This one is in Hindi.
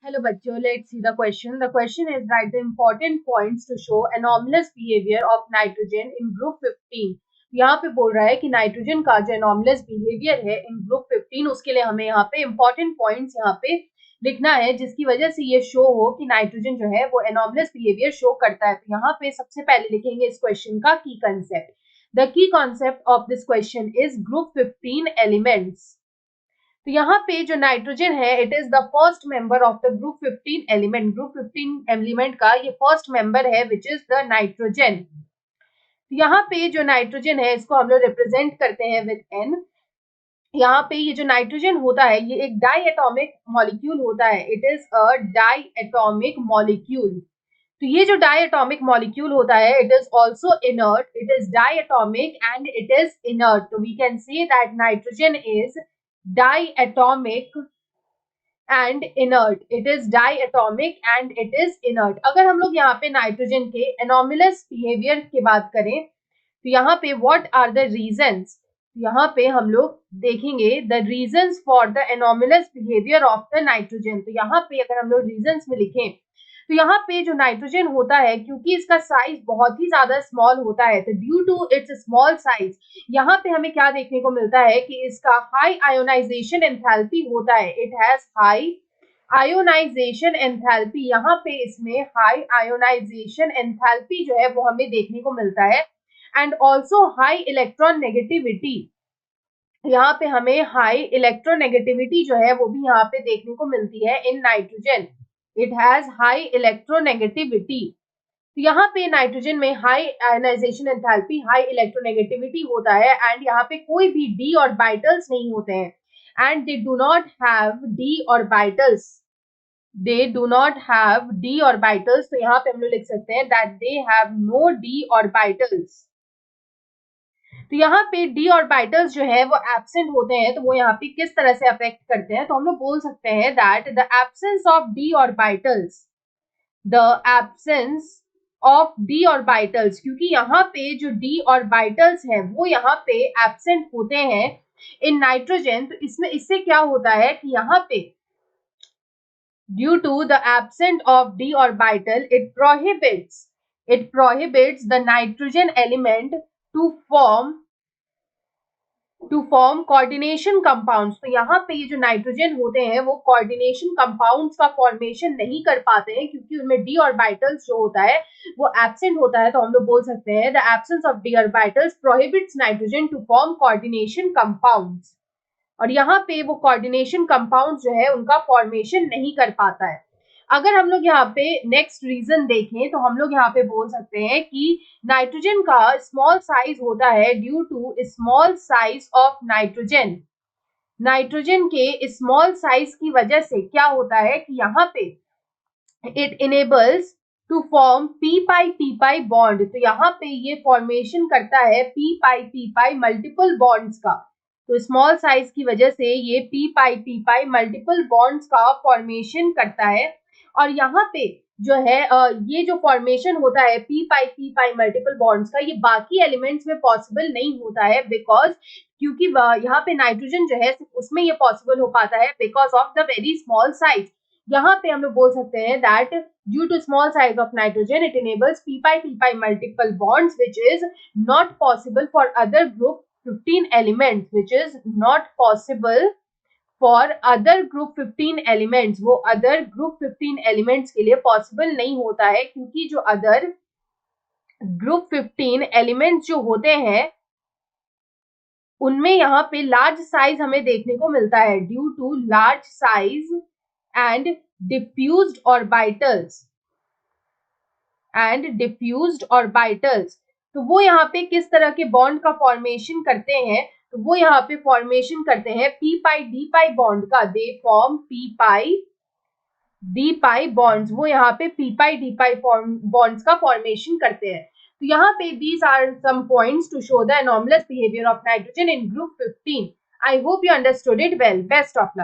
Hello बच्चों, let's see the question. The question is write the important points to show anomalous behavior of nitrogen in group 15. यहाँ पे बोल रहा है कि नाइट्रोजन का जो anomalous behavior है in group 15 उसके लिए हमें यहाँ पे important points यहाँ पे लिखना है जिसकी वजह से ये शो हो कि नाइट्रोजन जो है वो anomalous behavior शो करता है। तो यहाँ पे सबसे पहले लिखेंगे इस क्वेश्चन का की concept. The key concept of this question is group 15 elements. तो यहाँ पे जो नाइट्रोजन है it is the first member of the group 15 element. Group 15 element का ये फर्स्ट मेंबर है विच इज द नाइट्रोजन। तो यहाँ पे जो नाइट्रोजन है इसको हम लोग रिप्रेजेंट करते हैं विद एन। यहाँ पे ये जो नाइट्रोजन होता है ये एक डाई एटॉमिक मॉलिक्यूल होता है। It is a diatomic molecule. तो ये जो डाई एटॉमिक मॉलिक्यूल होता है it is also inert. It is diatomic and it is inert. तो we can say that nitrogen is diatomic and inert. It is diatomic and it is inert. अगर हम लोग यहाँ पे नाइट्रोजन के anomalous behavior की बात करें तो यहाँ पे what are the reasons? यहाँ पे हम लोग देखेंगे the reasons for the anomalous behavior of the nitrogen. तो यहाँ पे अगर हम लोग reasons में लिखें तो यहाँ पे जो नाइट्रोजन होता है क्योंकि इसका साइज बहुत ही ज्यादा स्मॉल होता है तो due to its small size यहाँ पे हमें क्या देखने को मिलता है कि इसका हाई आयोनाइजेशन एंथैल्पी होता है। It has high ionisation enthalpy. यहाँ पे इसमें हाई आयोनाइजेशन एंथैल्पी जो है वो हमें देखने को मिलता है and also high electron negativity. यहाँ पे हमें हाई इलेक्ट्रोनेगेटिविटी जो है वो भी यहाँ पे देखने को मिलती है in nitrogen. It has high electronegativity. तो यहाँ पे नाइट्रोजन में high ionisation enthalpy high electronegativity होता है एंड यहाँ पे कोई भी डी ऑर्बिटल्स नहीं होते हैं and they do not have d orbitals. They do not have d orbitals. तो यहाँ पे हम लोग लिख सकते हैं that they have no d orbitals. तो यहाँ पे डी ऑर्बिटल्स जो है वो एब्सेंट होते हैं तो वो यहाँ पे किस तरह से अफेक्ट करते हैं तो हम लोग बोल सकते हैं that the absence of d orbitals. The absence of d orbitals क्योंकि यहाँ पे जो डी ऑर्बिटल्स है वो यहाँ पे एब्सेंट होते हैं इन नाइट्रोजन। तो इसमें इससे क्या होता है कि यहाँ पे due to the absent of d orbital it prohibits the nitrogen element to form coordination compounds. तो यहाँ पे ये जो नाइट्रोजन होते हैं वो coordination compounds का फॉर्मेशन नहीं कर पाते हैं क्योंकि उनमें डी ऑर्बिटल्स जो होता है वो एब्सेंट होता है। तो हम लोग बोल सकते हैं the absence of d orbitals prohibits nitrogen to form coordination compounds. और यहाँ पे वो कोऑर्डिनेशन कंपाउंड जो है उनका फॉर्मेशन नहीं कर पाता है। अगर हम लोग यहाँ पे नेक्स्ट रीजन देखें तो हम लोग यहाँ पे बोल सकते हैं कि नाइट्रोजन का स्मॉल साइज होता है due to small size of nitrogen. Nitrogen के स्मॉल साइज की वजह से क्या होता है कि यहाँ पे it enables to form p pi bond. तो यहाँ पे ये फॉर्मेशन करता है पी पाई मल्टीपल बॉन्ड्स का। तो स्मॉल साइज की वजह से ये पी पाई मल्टीपल बॉन्ड्स का फॉर्मेशन करता है। और यहाँ पे जो है ये जो फॉर्मेशन होता है पी पाई मल्टीपल बॉन्ड्स का ये बाकी एलिमेंट्स में पॉसिबल नहीं होता है बिकॉज क्योंकि यहाँ पे नाइट्रोजन जो है उसमें ये पॉसिबल हो पाता है because of the very small size. यहाँ पे हम लोग बोल सकते हैं that due to small size of nitrogen it enables p pi multiple bonds which is not possible for other group 15 elements, which is not possible for other group 15 elements. वो other group 15 elements के लिए possible नहीं होता है क्योंकि जो other group 15 elements जो होते हैं उनमें यहाँ पे लार्ज साइज हमें देखने को मिलता है due to large size and diffused orbitals. तो वो यहाँ पे किस तरह के बॉन्ड का फॉर्मेशन करते हैं तो वो यहाँ पे फॉर्मेशन करते हैं पी पाई डी पाई बॉन्ड का। They form p pi D pi bonds. वो यहाँ पे पी पाई डी पाई बॉन्ड्स का फॉर्मेशन करते हैं। तो यहाँ पे these are some points to show the anomalous behavior of nitrogen in group 15. I hope you understood it well. Best of luck.